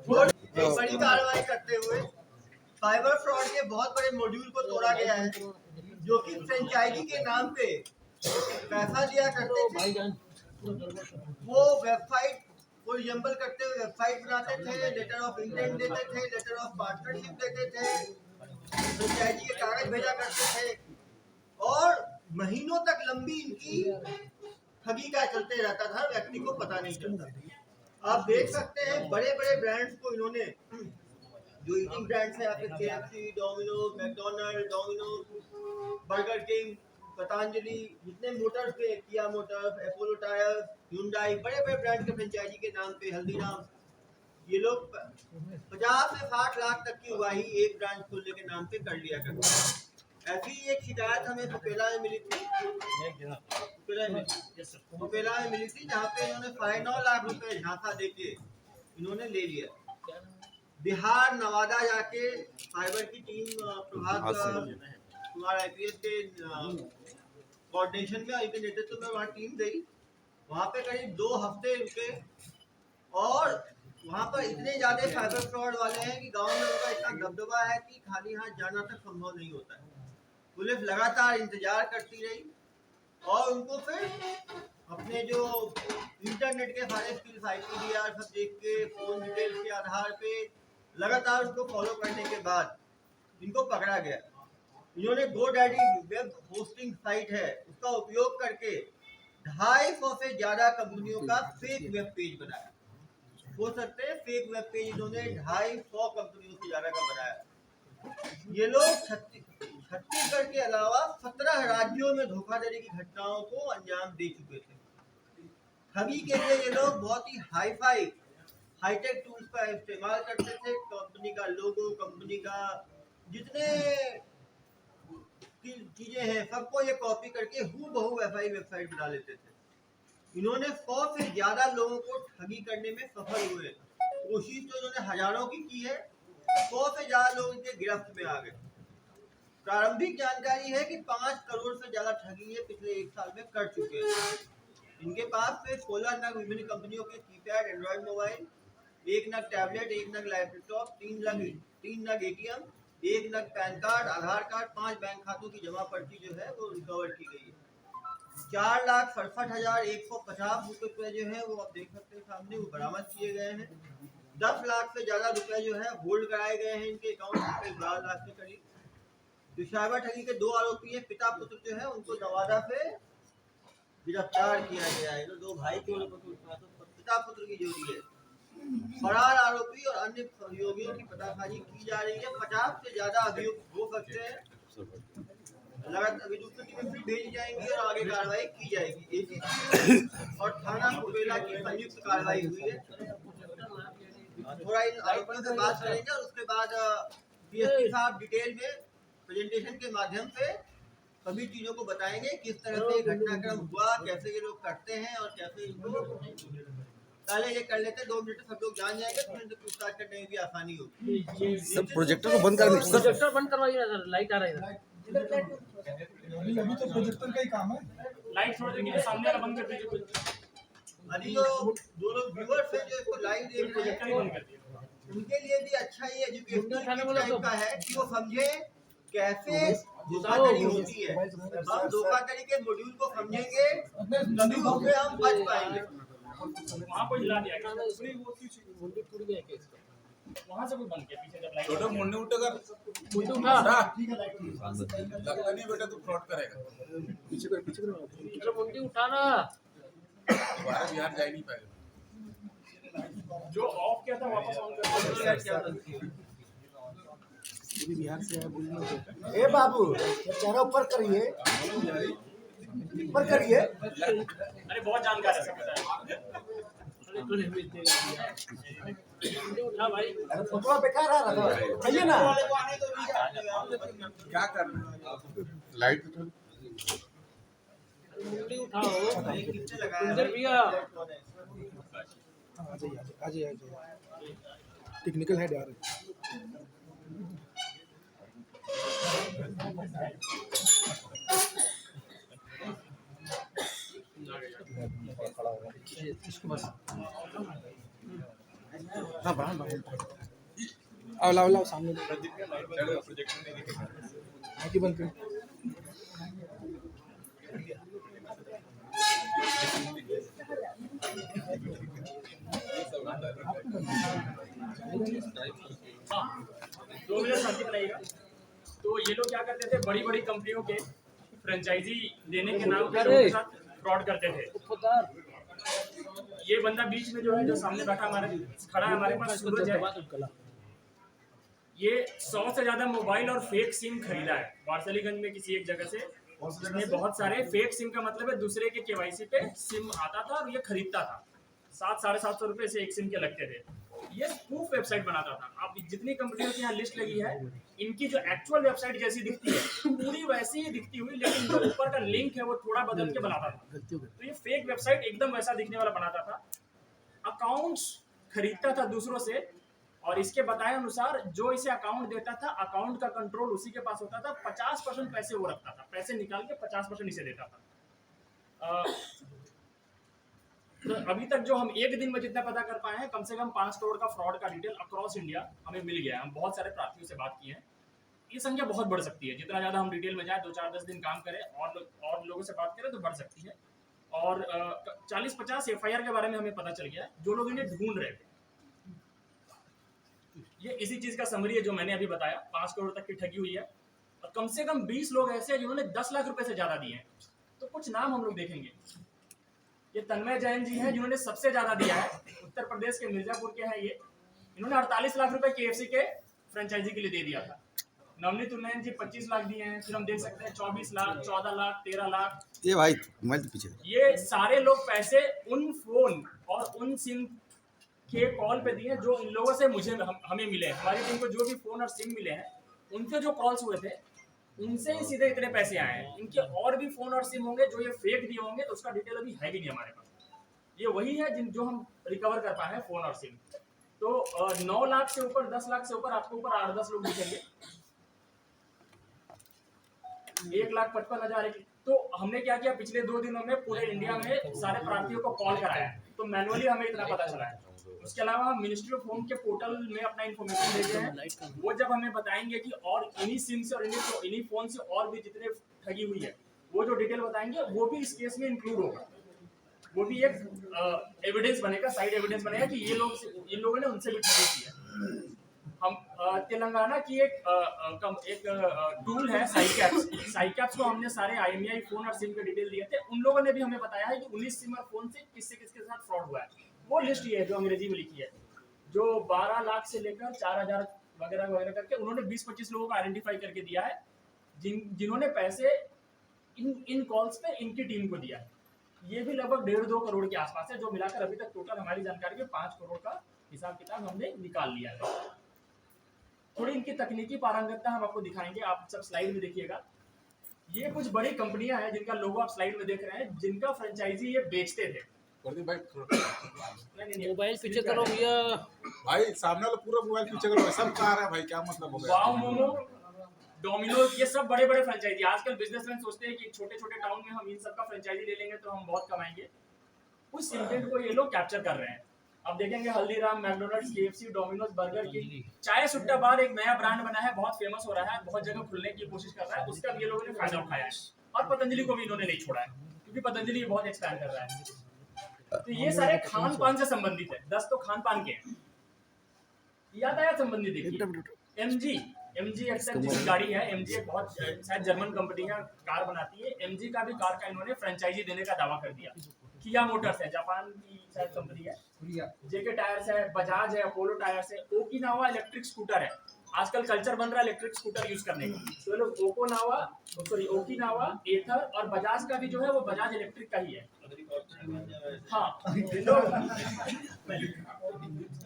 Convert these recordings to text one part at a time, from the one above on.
बड़ी कार्रवाई करते हुए साइबर फ्रॉड के बहुत बड़े मॉड्यूल को तोड़ा गया है, जो कि फ्रेंचाइजी के नाम पे पैसा दिया करते थे। वो वेबसाइट को रिजम्बल करते हुए वेबसाइट बनाते थे, लेटर ऑफ इंटेंट देते थे, लेटर ऑफ पार्टनरशिप देते थे, फ्रेंचाइजी के कागज भेजा करते थे और महीनों तक लंबी इनकी ठगी का चलते रहता था, व्यक्ति को पता नहीं चलता। आप देख सकते हैं बड़े बड़े ब्रांड्स को इन्होंने, जो ईटिंग ब्रांड्स है आपके KFC, Domino's, McDonald, Domino's, burger king, Patanjali, जितने मोटर्स के, किया मोटर्स, अपोलो टायर्स, hyundai, बड़े बड़े ब्रांड के फ्रेंचाइजी के नाम पे, हल्दीराम, ये लोग 50 से 60 लाख तक की उगाही एक ब्रांच खोलने के नाम पे कर लिया करते हैं। ऐसी एक शिकायत हमें सुपेला में मिली थी, सुपेला में मिली थी, जहाँ पे इन्होंने 9.5 लाख रुपए झांसा देके इन्होंने ले लिया। बिहार, नवादा जाके साइबर की टीम प्रभात कुमार IPS के कोऑर्डिनेशन में, इनके नेतृत्व में वहाँ टीम गई। वहाँ पे करीब 2 हफ्ते रुके और वहाँ पर इतने ज्यादा साइबर फ्रॉड वाले हैं कि गांव में उनका इतना दबदबा है कि खाली हाथ जाना तक संभव नहीं होता है। पुलिस लगातार इंतजार करती रही और उनको फिर अपने जो इंटरनेट के सारे स्किल्स, IPDR सब देख के, फोन डिटेल्स के आधार पे लगातार उसको फॉलो करने के बाद इनको पकड़ा गया। इन्होंने GoDaddy वेब होस्टिंग साइट है, उसका उपयोग करके 250 से ज्यादा कंपनियों का फेक वेब पेज बनाया। हो सकते हैं फेक वेब पेज इन्होंने 250 कंपनियों से ज्यादा का बनाया। ये लोग छत्तीसगढ़ के अलावा 17 राज्यों में धोखाधड़ी की घटनाओं को अंजाम दे चुके थे। ठगी के लिए ये लोग बहुत ही हाईटेक टूल्स का इस्तेमाल करते थे। कंपनी का लोगो, कंपनी का जितने चीजें हैं, सबको ये कॉपी करके हूबहू वैसा ही वेबसाइट बना लेते थे। इन्होंने 100 से ज्यादा लोगों को ठगी करने में सफल हुए। कोशिश तो इन्होंने हजारों की है, 100 से ज्यादा लोग इनके गिरफ्त में आ गए। प्रारंभिक जानकारी है कि 5 करोड़ से ज्यादा ठगी ये पिछले 1 साल में कर चुके हैं। इनके पास से 16 नग विभिन्न कंपनियों के कीपैड एंड्रॉइड मोबाइल, 1 नग टैबलेट, 1 नग लैपटॉप, 3 नग ATM, 1 नग पैन कार्ड, आधार कार्ड, 5 बैंक खातों की जमा पर्ची जो है वो रिकवर की गई है। 4,67,150 रुपए जो है वो आप देख सकते हैं सामने, वो बरामद किए गए हैं। 10 लाख से ज्यादा रुपए जो है होल्ड कराए गए हैं इनके अकाउंट पे, 12 लाख के करीब। जो साइबर ठगी के 2 आरोपी हैं, पिता पुत्र जो है, उनको नवादा से गिरफ्तार किया गया है। तो 2 भाई के पिता पुत्र की जोड़ी है। फरार आरोपी और अन्य सहयोगियों की पतासाजी की जा रही है। 50 से ज्यादा अभियुक्त हो सकते हैं। लगातार अभियुक्त टीमें फिर भेजी जाएंगी और आगे कार्रवाई की जाएगी। ACP और थाना सुपेला की संयुक्त कार्रवाई हुई है। थोड़ा इन आरोपियों से बात करेंगे और उसके बाद DSP साहब डिटेल में प्रेजेंटेशन के माध्यम से सभी चीजों को बताएंगे, किस तरह से घटनाक्रम हुआ, कैसे ये लोग करते हैं और कैसे इनको पहले ये कर लेते हैं। 2 मिनट सब लोग जान जाएंगे, फिर इनको पूछताछ करने में भी आसानी होगी। सब प्रोजेक्टर को बंद कर, प्रोजेक्टर बंद करवाइए सर, लाइट आ रहा है। अभी तो प्रोजेक्टर का ही काम है, लाइट छोड़ देंगे, सामने वाला बंद कर दीजिए। अभी जो लोग व्यूअर्स हैं जो इसको लाइव देख रहे हैं, उनके लिए भी अच्छा ही एजुकेशनल टाइप का है कि वो समझे कैसे धोखाधड़ी होती है। हम धोखाधड़ी के मॉड्यूल को समझेंगे तभी उससे हम बच पाएंगे। वहाँ कोई हिला दिया वहाँ से कोई बंद किया पीछे, जब लाइट छोटा मुंडी उठेगा, मुंडी उठा लगता नहीं बेटा तू फ्रॉड करेगा। पीछे कर मुंडी उठा ना, दोबारा बिहार जा ही नहीं पाएगा। जो ऑफ किया था वापस ऑन कर बिहार से आया बोलना। ए बाबू चेहरा ऊपर करिए, ऊपर करिए। अरे बहुत जानकार है, उठा भाई। अरे फोटो बेकार आ रहा था, चाहिए ना। क्या करना लाइट मुंडी उठाओ, कितने लगाया इधर भैया आ जाइए टेक्निकल हेड यार। इसको बस हाँ ब्रांड आओ लाओ लाओ सामने आगे बंद कर हाँ, 2 मिनट शांति बनाइएगा। तो ये लोग क्या करते थे, बड़ी बड़ी कंपनियों के फ्रेंचाइजी देने के नाम पे लोगों के साथ फ्रॉड करते थे। ये बंदा बीच में जो है, जो सामने बैठा खड़ा है हमारे पास, सूरज है, ये 100 से ज्यादा मोबाइल और फेक सिम खरीदा है वारसलीगंज में किसी एक जगह से। इसने बहुत सारे फेक सिम का मतलब है दूसरे के केवाईसी पे सिम आता था और ये खरीदता था। 700-750 रुपए से एक सिम के लगते थे। ये स्पूफ वेबसाइट बनाता था। आप जितनी कंपनियों की यहाँ लिस्ट लगी है, इनकी जो एक्चुअल वेबसाइट जैसी दिखती है पूरी वैसी ही दिखती हुई, लेकिन जो ऊपर का लिंक है वो थोड़ा बदल के बनाता था। तो ये फेक वेबसाइट एकदम वैसा दिखने वाला बनाता था। अकाउंट्स खरीदता था दूसरों से, और इसके बताए अनुसार जो इसे अकाउंट देता था, अकाउंट का कंट्रोल उसी के पास होता था। 50% पैसे वो रखता था, पैसे निकाल के 50% इसे देता था। तो अभी तक जो हम एक दिन में जितना पता कर पाए हैं, कम से कम 5 करोड़ का फ्रॉड का डिटेल अक्रॉस इंडिया हमें मिल गया है। हम बहुत सारे प्रार्थियों से बात की है। ये संख्या बहुत बढ़ सकती है। जितना ज़्यादा हम डिटेल में जाए, 2-4-10 दिन काम करें और लोगों से बात करें तो बढ़ सकती है। और 40-50 FIR के बारे में हमें पता चल गया है, जो लोग इन्हें ढूंढ रहे थे। ये इसी चीज़ का समरी है जो मैंने अभी बताया। 5 करोड़ तक की ठगी हुई है, और कम से कम 20 लोग ऐसे हैं जिन्होंने 10 लाख रुपए से ज़्यादा दिए हैं। तो कुछ नाम हम लोग देखेंगे। ये तन्मय जैन जी हैं, जिन्होंने सबसे ज़्यादा दिया है। उत्तर प्रदेश के मिर्जापुर के हैं ये। इन्होंने 48 लाख रुपए KFC के फ्रेंचाइजी के लिए दे दिया था। नवनीत उन्नयन जी 25 लाख दिए हैं। फिर हम देख सकते हैं 24 लाख, 14 लाख, 13 लाख। ये भाई मोबाइल पीछे, ये सारे लोग पैसे उन फोन और उन सिम के कॉल पे दिए जो इन लोगों से हमें मिले हैं। हमारी टीम को जो भी फोन और सिम मिले हैं, उनके जो कॉल्स हुए थे, उनसे ही सीधे इतने पैसे आए हैं। इनके और भी फोन और सिम होंगे जो ये फेक दिए होंगे, तो उसका डिटेल अभी है भी नहीं हमारे पास। ये वही है जो हम रिकवर कर पाए हैं, फोन और सिम। तो 9 लाख से ऊपर, 10 लाख से ऊपर आपको ऊपर 8-10 लोग दिखेंगे। 1,55,000। तो हमने क्या किया, पिछले 2 दिनों में पूरे इंडिया में सारे प्रार्थियों को कॉल कराया है। तो मैनुअली हमें इतना पता चला है। उसके अलावा हम मिनिस्ट्री ऑफ होम के पोर्टल में अपना इन्फॉर्मेशन भेजे हैं। वो जब हमें बताएंगे कि और इन्हीं सिम से और इन्हीं फोन से और भी जितने ठगी हुई है, वो जो डिटेल बताएंगे वो भी इस केस में इंक्लूड होगा। वो भी एक एविडेंस बनेगा, साइड एविडेंस बनेगा कि इन लोगों ने उनसे भी ठगी की है। हम तेलंगाना की एक टूल है साइकैप्स को हमने सारे IMEI फोन और सिम के डिटेल दिए थे। उन लोगों ने भी हमें बताया है कि 19 सिम और फोन से किसके साथ फ्रॉड हुआ है। वो लिस्ट ये है जो अंग्रेजी में लिखी है, जो 12 लाख से लेकर 4,000 वगैरह वगैरह करके उन्होंने 20-25 लोगों को आइडेंटिफाई करके दिया है, जिन्होंने पैसे इन कॉल्स पे इनकी टीम को दिया है। ये भी लगभग 1.5-2 करोड़ के आसपास है, जो मिलाकर अभी तक टोटल हमारी जानकारी में 5 करोड़ का हिसाब किताब हमने निकाल लिया है। थोड़ी इनकी तकनीकी पारंगतता हम आपको दिखाएंगे, आप सब स्लाइड में देखिएगा। ये कुछ बड़ी कंपनियां हैं जिनका लोगो आप स्लाइड में देख रहे हैं, जिनका फ्रेंचाइजी ये बेचते थे। मोबाइल पीछे करो भैया। भाई सामने वाला पूरा मोबाइल पीछे करो, सब कहा रहा है भाई, क्या मतलब हो गया? वाव मोमो, डोमिनोज, ये सब बड़े बड़े फ्रेंचाइजी। आजकल बिजनेसमैन सोचते हैं कि छोटे छोटे टाउन में हम इन सब का फ्रेंचाइजी ले लेंगे तो हम बहुत कमाएंगे। उस इंटेंट को ये लोग कैप्चर कर रहे हैं। अब देखेंगे Haldiram, McDonald's, KFC, Domino's, burger की चाय सुट्टा बार एक नया ब्रांड बना है, बहुत फेमस हो रहा है, बहुत जगह खुलने की कोशिश कर रहा है। उसका भी ये लोगों ने फायदा उठाया है। और पतंजलि को भी इन्होंने नहीं छोड़ा है, क्योंकि पतंजलि बहुत एक्सपैंड कर रहा है। तो ये सारे खान पान से संबंधित है। 10 तो खान पान के हैं। यातायात संबंधी देखिए, MG एक्सेल जिसकी गाड़ी है, MG एक बहुत शायद जर्मन कंपनी है, कार बनाती है। MG का भी कार का इन्होंने फ्रेंचाइजी देने का दावा कर दिया। किया मोटर्स है, जापान की शायद कंपनी है। JK टायर्स है, बजाज है, अपोलो टायर्स है। ओकिनावा इलेक्ट्रिक स्कूटर है। आजकल कल्चर बन रहा है इलेक्ट्रिक स्कूटर यूज करने का, तो ये लोग ओकिनावा, एथर और बजाज का भी जो है वो बजाज इलेक्ट्रिक का ही है। हाँ,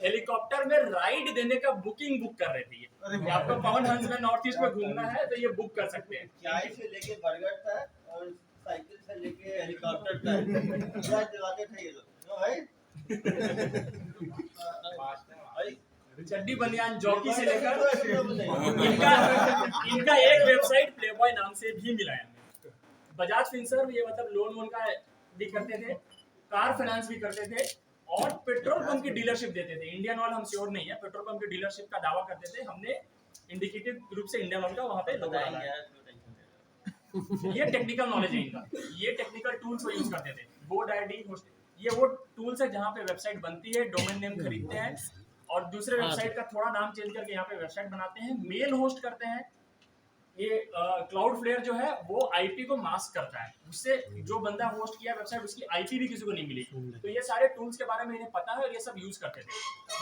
हेलीकॉप्टर में राइड देने का बुक कर रहे थे। ये आपको पवन हंस में नॉर्थ ईस्ट में घूमना है तो ये बुक कर सकते हैं। चाय से लेके बर्गर तक और साइकिल से लेके हेलीकॉप्टर तक पूरा चलाते थे ये लोग भाई। चड्डी बनियान जॉकी से लेकर इनका एक वेबसाइट प्लेबॉय नाम से भी मिला है हमें। बजाज फिनसर्व, ये मतलब लोन वोन का भी करते थे, कार फाइनेंस भी करते थे, और पेट्रोल पंप की डीलरशिप देते थे। इंडियन ऑयल हम श्योर नहीं है, पेट्रोल पंप की डीलरशिप का दावा करते थे। हमने इंडिकेटिव रूप से इंडियन ऑयल का वहां पे लोगो डाला है। ये टेक्निकल नॉलेज है इनका, ये टेक्निकल टूल्स वो यूज करते थे। GoDaddy होस्ट, ये वो टूल्स है जहाँ पे वेबसाइट बनती है, डोमेन नेम खरीदते हैं और दूसरे वेबसाइट का थोड़ा नाम चेंज करके यहाँ पे वेबसाइट बनाते हैं, मेल होस्ट करते हैं। ये क्लाउडफ्लेयर जो है वो आईपी को मास्क करता है, उससे जो बंदा होस्ट किया वेबसाइट उसकी आईपी भी किसी को नहीं मिली। तो ये सारे टूल्स के बारे में इन्हें पता है और ये सब यूज करते थे।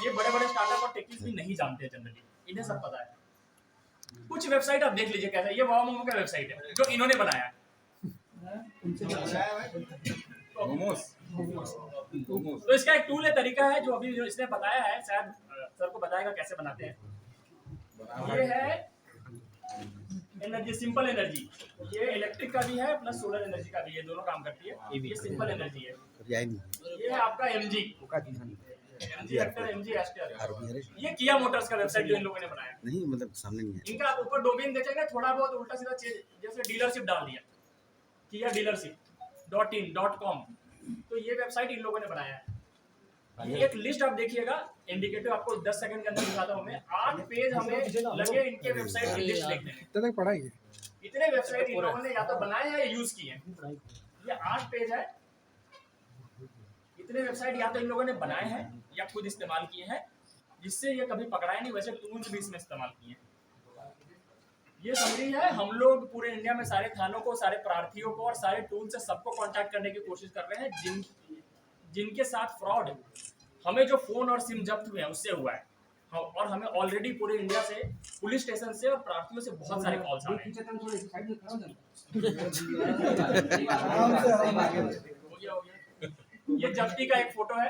ये बड़े बड़े स्टार्टअप और टेक्निक्स भी नहीं जानते जनरली, इन्हें सब पता है। कुछ वेबसाइट आप देख लीजिए कैसा, ये वाव मोमो का वेबसाइट है जो इन्होंने बनाया है। तो इसका एक टूल है, तरीका है जो अभी जो इसने बताया है, शायद सर को बताएगा कैसे बनाते हैं। ये है एनर्जी, सिंपल एनर्जी। ये इलेक्ट्रिक का भी है प्लस सोलर एनर्जी का भी है, दोनों काम करती है। ये सिंपल एनर्जी है। ये है आपका एमजी हेक्टर, एमजी एस्टर। ये किया मोटर्स का वेबसाइट जो इन लोगों ने बनाया नहीं, मतलब सामने नहीं है। इनका आप ऊपर डोमेन देखेंगे थोड़ा बहुत उल्टा सीधा जैसे डीलरशिप डाल दिया, किया डीलरशिप.in.com। तो ये वेबसाइट इन लोगों ने बनाया है। एक लिस्ट आप देखिएगा, इंडिकेटिव आपको 10 सेकंड के अंदर दिखाता हूं मैं। 8 पेज हमें लगे इनके वेबसाइट की लिस्ट देखने में। कितना तक पढ़ा है? इतने वेबसाइट इन लोगों ने या तो बनाए हैं या यूज किए हैं। ये 8 पेज है। इतने वेबसाइट या तो इन लोगों ने बनाए हैं या खुद इस्तेमाल किए हैं, जिससे ये कभी पकड़ाए नहीं। वैसे टूल्स भी इसमें इस्तेमाल किए हैं। ये समरी है। हम लोग पूरे इंडिया में सारे थानों को, सारे प्रार्थियों को और सारे टूल से सबको कांटेक्ट करने की कोशिश कर रहे हैं जिनके साथ फ्रॉड हमें जो फोन और सिम जब्त हुए हैं उससे हुआ है। और हमें ऑलरेडी पूरे इंडिया से, पुलिस स्टेशन से और प्रार्थियों से बहुत सारे कॉल्स आ रहे हैं। हो गया। ये जब्ती का एक फोटो है।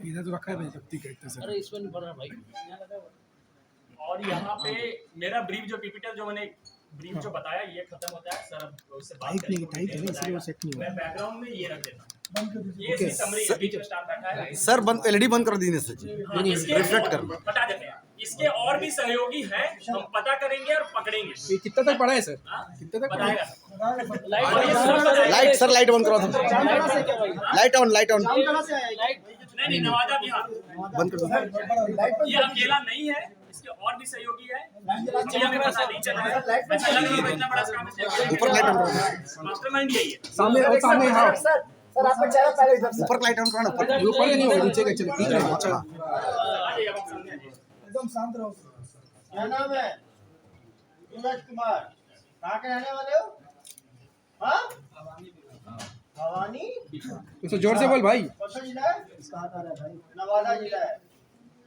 इधर तो रखा है जब्ती का एक। अरे इसमें नहीं पड़ रहा भाई। और यहाँ पे मेरा ब्रीफ जो पीपीटी जो मैंने ब्रीफ जो बताया ये खत्म होता है। सर अब उससे बात करेंगे। मैं बैकग्राउंड में ये रख देता हूँ। ये इसकी समरी है, बीच में स्टार बैठा है। सर बंद, एलईडी बंद कर दीजिए सर। हाँ, इसके रिफ्लेक्ट कर बता देते हैं। इसके और भी सहयोगी हैं, हम पता करेंगे और पकड़ेंगे। ये कितना तक पढ़ा है सर? हाँ? कितना तक बताएगा लाइट सर, लाइट बंद करो। Light on, light on. नहीं, नवादा बिहार बंद कर दो। ये अकेला नहीं है, इसके और भी सहयोगी है। अभी हमें पता नहीं चला है। वैसे लग रहा है इतना बड़ा काम है। ऊपर लाइट ऑन करो। मास्टरमाइंड यही है। सामने हाँ, सर आपका चेहरा पहले इधर से। ऊपर लाइट ऑन करो ना। ऊपर नहीं होगा, नीचे का चलो। ठीक है, अच्छा। आ जाइए, अब हम समझेंगे। एकदम शांत रहो। क्या नाम है? सूरज कुमार। कहाँ के रहने वाले हो? हाँ? भवानी। तो जोर से बोल भाई। कौन सा जिला है? नवादा जिला है।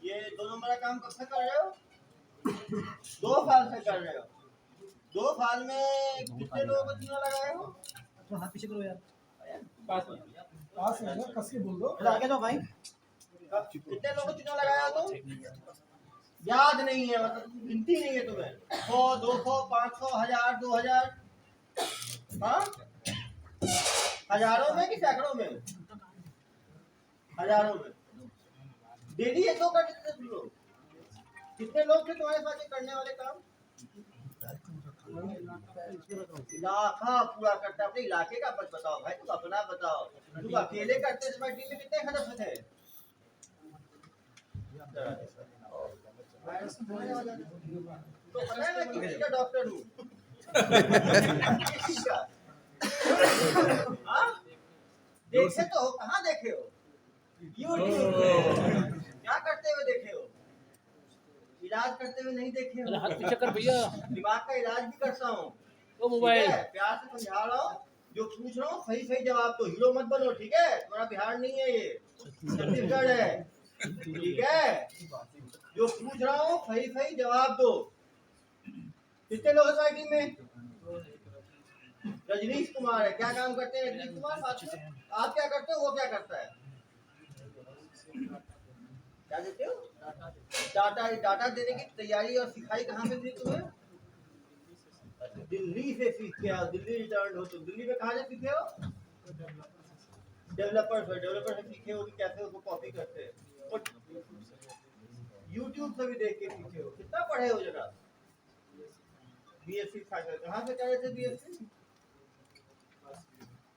ये 2 नंबर का काम कब से कर रहे हो? 2 साल से कर रहे हो। 2 साल में कितने लोगों को चूना लगाए हो? तो हाथ पीछे करो यार। पास है ना, कस के बोल दो। आगे दो भाई। कितने लोगों को चूना लगाया तुम? याद नहीं है, मतलब गिनती नहीं है तुम्हें? 100, 200, 500, 1000, 2000? हाँ? हजारों में कि सैकड़ों में? हजारों में। डेली ये तो करते थे तुम लोग। कितने लोग थे तुम्हारे साथ ये करने वाले काम? इलाका पूरा करता। अपने इलाके का बस बताओ भाई, तुम अपना बताओ। तुम अकेले करते थे, तुम्हारी टीम में कितने सदस्य थे? तो पता है मैं किसी का डॉक्टर हूँ। देखे तो हो, कहाँ देखे हो? यूट्यूब पे। क्या करते हुए देखे हो? इलाज करते हुए नहीं देखे हो? हाथ पीछे कर भैया। दिमाग का इलाज भी करता हूँ। वो मोबाइल प्यार से समझा रहा हूँ, जो पूछ रहा हूँ सही सही जवाब दो। हीरो मत बनो, ठीक है? तुम्हारा बिहार नहीं है, ये छत्तीसगढ़ है, ठीक है? जो पूछ रहा हूँ सही सही जवाब दो। कितने लोग हैं तुम्हारी टीम में? रजनीश कुमार है। क्या काम करते हैं रजनीश कुमार? आप क्या करते हो, वो क्या करता है? क्या देते हो? डाटा देने की तैयारी और सिखाई कहाँ से दी तुम्हें? दिल्ली से सीख के आओ। दिल्ली रिटर्न हो तुम। दिल्ली में कहाँ से सीखे हो? डेवलपर से सीखे हो कि कैसे उसको कॉपी करते हैं। यूट्यूब से भी देख के सीखे हो। कितना पढ़े हो जरा? बीएससी कहाँ से कर रहे थे? बीएससी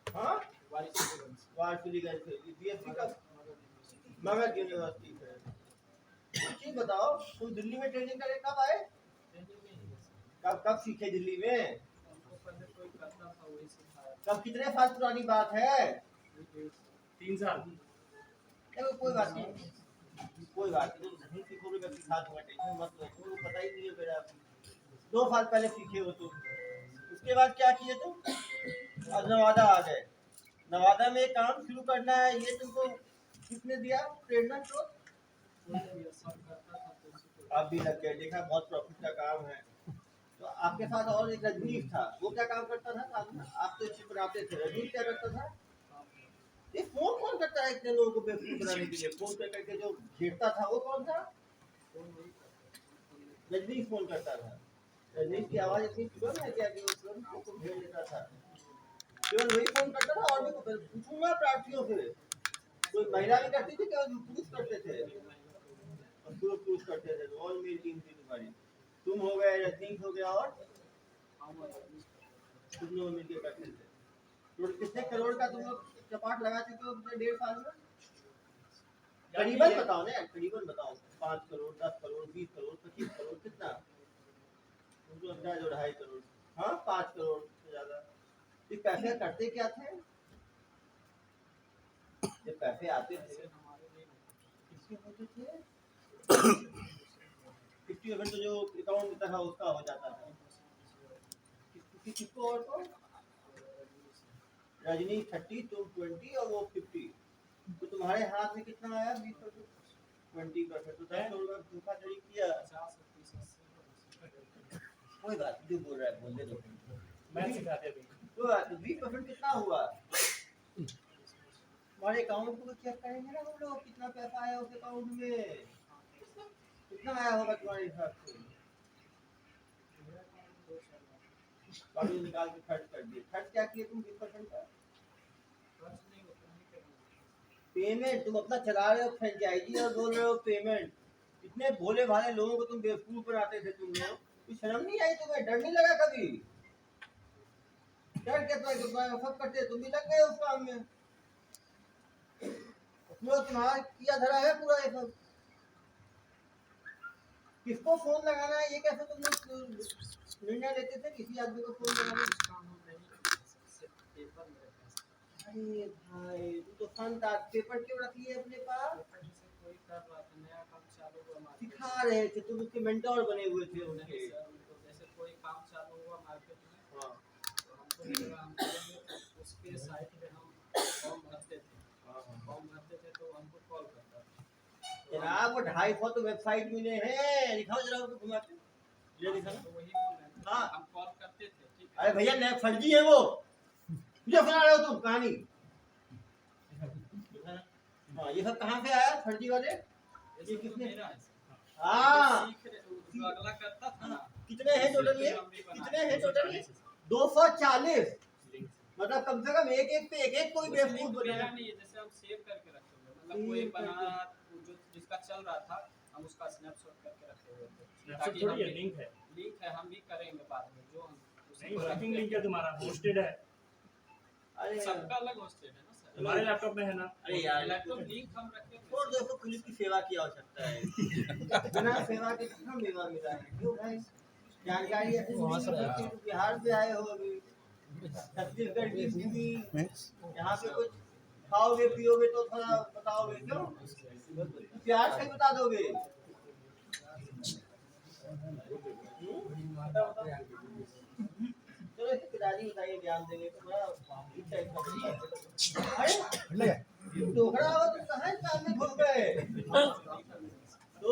हाँ, वारसिलीगंज से बीएससी का मगध यूनिवर्सिटी से। एक चीज बताओ, तुम दिल्ली में ट्रेनिंग करे कब आए? कब सीखे दिल्ली में? कब, कितने साल पुरानी बात है? 3 साल। देखो कोई बात नहीं, कोई बात नहीं, तुम नहीं सीखोगे मैं सिखा दूंगा, टेंशन मत लो, तुमको पता ही नहीं है मेरा। 2 साल पहले सीखे हो तुम, उसके बाद क्या किए तुम? अब नवादा आ गए। नवादा में काम शुरू करना है, ये तुमको किसने दिया प्रेरणा? तो आप भी लग गए, देखा बहुत प्रॉफिट का काम है। तो आपके साथ और एक रजनीश था, वो क्या काम करता था साथ में? आप तो इसे बनाते थे, रजनीश क्या करता था? ये फोन कौन करता है इतने लोगों को बेवकूफ बनाने के लिए? फोन कर करके जो घेरता था वो कौन था? रजनीश फोन करता था। रजनीश की आवाज इतनी सुगम है क्या कि वो तुरंत को घेर लेता था? केवल वही फोन करता था? और भी पूछूंगा प्रार्थियों से, कोई महिला भी करती थी क्या? पुरुष करते थे, पुरुष करते थे। ऑल मेल टीम थी तुम्हारी, तुम हो गए, रजनीश हो गया, और तुम लोग मिलकर करते थे। तो कितने करोड़ का तुम लोग चपाट लगा चुके हो अपने 1.5 साल में? करीबन बताओ ना, करीबन बताओ। 5 करोड़, 10 करोड़, 20 करोड़, 25 करोड़, कितना? तुमको लगता है जो 2.5 करोड़, हाँ 5 करोड़ से ज्यादा। ये पैसे करते क्या थे? ये पैसे आते थे किसके होते थे? 50% तो जो अकाउंट देता था उसका हो जाता था। किसको और को? रजनी 30, तुम 20 और वो 50। तो तुम्हारे हाथ में कितना आया? 20%, 20%। तो 10 करोड़ का धोखाधड़ी किया। कोई बात नहीं, जो बोल रहा है बोलने दो, मैं सिखाते अभी। कोई बात नहीं। 20% कितना हुआ? हमारे अकाउंट को चेक करेंगे ना हम लोग, कितना पैसा आया उस अकाउंट में, कितना आया होगा तुम्हारे हिसाब से? बाकी निकाल के खर्च कर दिए। खर्च क्या किए तुम 20% का? पेमेंट तुम अपना चला रहे हो फ्रेंचाइजी और बोल रहे हो पेमेंट। इतने भोले भाले लोगों को तुम बेवकूफ बनाते थे तुम लोग, कुछ शर्म नहीं आई तुम्हें? डर नहीं लगा कभी? डर के तो सब करते, तुम भी लग गए उस काम में। तुम्हारा किया धरा है पूरा ये सब। किसको फोन लगाना है ये कैसे तुम लोग निर्णय लेते थे? किसी आदमी को फोन लगाने? अरे भाई तू तो संत आज पेपर क्यों रख लिए अपने पास? सिखा रहे थे तुम, उसके मेंटोर बने हुए थे उनके। जैसे कोई काम चालू हुआ मार्केट में, हाँ तो हमको लगा हम करेंगे, उसके साइट पे हम फॉर्म भरते थे, फॉर्म भरते थे तो हमको कॉल करता था। जनाब वो 250 तो वेबसाइट मिले हैं, दिखाओ जरा उनको घुमा के, ये दिखाना। तो वही बोल रहे थे, हाँ। हम कॉल करते थे, ठीक है। अरे भैया नए फर्जी है वो, मुझे सुना रहे हो तुम कहानी? हाँ ये सब कहाँ से आया फर्जी वाले? ये किसने मेरा है? हाँ जो अगला करता था ना, कितने हैं टोटल? ये कितने हैं टोटल? 240। मतलब कम से कम एक पे एक कोई बेवकूफ बनेगा नहीं है। जैसे हम सेव करके रखे हुए, मतलब कोई बना जो जिसका चल रहा था, हम उसका स्नैपशॉट करके रखे हुए थे, ताकि हम लिंक है, लिंक है, हम भी करेंगे बाद में जो हम नहीं वर्किंग लिंक है तुम्हारा, होस्टेड है। अरे सबका अलग होस्टेड है ना सर। तुम्हारे लैपटॉप में है ना? अरे यार लैपटॉप लिंक हम रखे हुए और देखो पुलिस की सेवा की आवश्यकता है, बिना सेवा के कितना मेवा मिला है। क्यों भाई जानकारी ऐसे नहीं, बिहार से आए हो अभी, छत्तीसगढ़ की स्थिति, यहाँ पे कुछ खाओगे पियोगे तो थोड़ा बताओगे, क्यों प्यार से बता दोगे? चलो इसकी पिताजी बताइए, ध्यान देंगे तो बड़ा अरे टोकरा हो तुम कहाँ काम में घुस गए? तो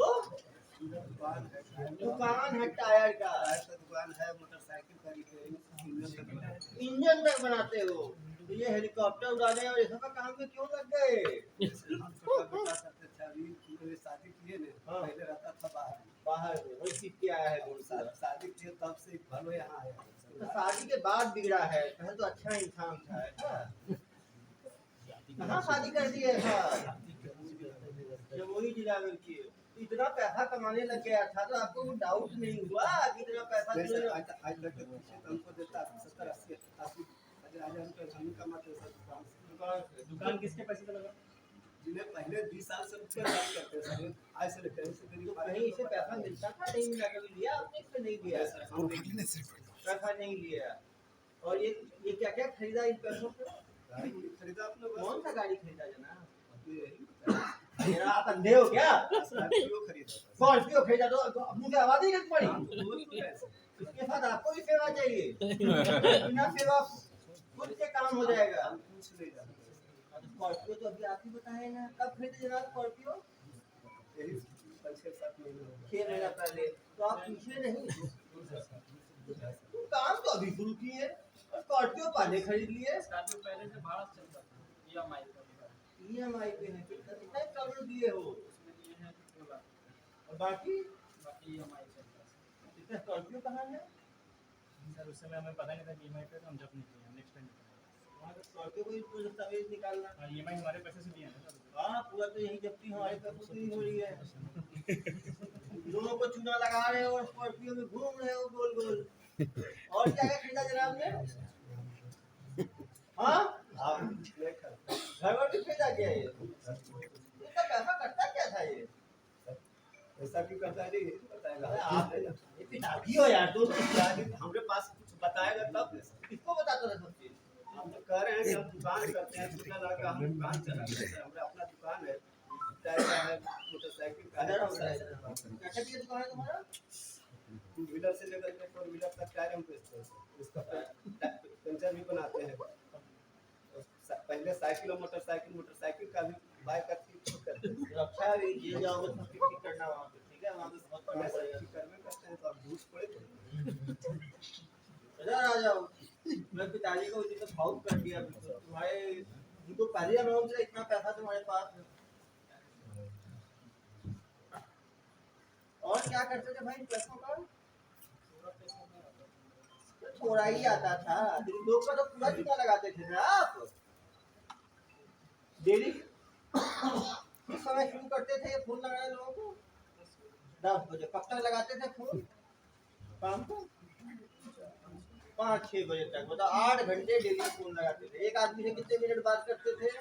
दुकान है टायर का, दुकान है मोटरसाइकिल का रिपेयरिंग, इंजन तक बनाते हो। तो ये हेलीकॉप्टर उड़ाने और ये सब का काम में क्यों लग गए? शादी किए ने, हाँ। पहले रहता था बाहर, बाहर में वही सीख के आया है बोल के। शादी किए तब से भलो यहाँ आया। तो शादी के बाद बिगड़ा है, पहले तो अच्छा इंसान था ऐसा। कहाँ शादी कर दिया था? जमुई जिला में किए। इतना पैसा कमाने लग गया था तो आपको वो डाउट नहीं हुआ कि इतना पैसा वैसे क्यों? आज तक हमको देता 70-80 हजार रुपये हम कमाते, सर दुकान किसके पैसे से लगा? जिन्हें पहले 20 साल से ऊपर काम करते हैं सर, आज से लेकर तो कहीं इसे पैसा मिलता था, नहीं मिला, कभी लिया आपने? इससे नहीं लिया, पैसा नहीं लिया। और ये क्या क्या खरीदा इन पैसों से? गाड़ी खरीदा आपने बस? कौन सा गाड़ी खरीदा जनाब? यही मेरा आप अंधे हो क्या? स्कॉर्पियो खरीदा था। स्कॉर्पियो खरीदा तो अपनी से आवाज ही पड़ी। सर। इसके साथ आपको भी सेवा चाहिए। बिना सेवा खुद से काम हो जाएगा। कुछ नहीं जाता। स्कॉर्पियो तो अभी आप ही बताए ना, कब खरीदे जनाब स्कॉर्पियो? यही 5-6-7 महीने हो गए। 6 महीना पहले। तो आप पूछे नहीं, तो काम तो अभी शुरू किए और स्कॉर्पियो पहले खरीद लिए। स्कॉर्पियो पहले से भाड़ा चलता था, EMI पर। EMI पे है, कितना इंस्टॉलमेंट दिए हो? उसमें दिए हैं 2 लाख, और बाकी बाकी EMI चलता है। कितना स्कॉर्पियो कहाँ है? सर उस समय हमें पता नहीं था कि ईएमआई पे, तो हम जब नहीं किए, नेक्स्ट टाइम वहाँ का स्कॉर्पियो को भी पूरा दस्तावेज निकालना। ईएमआई हमारे पैसे से दिए हैं ना सर। हाँ, पूरा तो यही जब्ती हमारे पैसों से ही हो रही है। दोनों को चूना लगा रहे हो और स्कॉर्पियो में घूम रहे हो गोल गोल। और क्या क्या खरीदा जनाब ने? हाँ, घर वर भी खरीदा क्या ये? इसका पैसा करता क्या था ये? ऐसा क्यों करता है जी? बताएगा अरे आप ये पिताजी हो यार, तुम हमरे पास कुछ बताएगा तब ना सर। किसको बताते रहे सब चीज? हम तो कह रहे हैं कि हम दुकान करते हैं, दूसरा लगा हम दुकान चलाते हैं, हमारा अपना दुकान है, टायर का है, मोटरसाइकिल का है, क्या क्या दुकान है तुम्हारा? 2 व्हीलर से लेकर के 4 व्हीलर तक टायर हम बेचते हैं सर। इसका पंचर भी बनाते हैं। पहले साइकिल और मोटरसाइकिल का भी बाइक का ठीक करते हैं। अच्छा ये जाओगे तो ठीक करना वहाँ पे, ठीक है? वहाँ पे बहुत पढ़ना पड़ेगा। ठीक करवे करते हैं तो आप झूठ पड़े तो। इधर आ जाओ। मैं पिताजी को इसी से भावुक कर दिया बिल्कुल। तुम्हारे उनको पहले अमाउंट से इतना पैसा तुम्हारे पास है। और क्या करते थे भाई इन पैसों का? थोड़ा ही आता था, लोग का तो पूरा चुना लगाते थे ना आप। डेली किस समय शुरू करते थे ये फोन लगाने लोगों को? 10 बजे। कब तक लगाते थे फोन? शाम को 5-6 बजे तक। मतलब 8 घंटे डेली फोन लगाते थे। एक आदमी से कितने मिनट बात करते थे?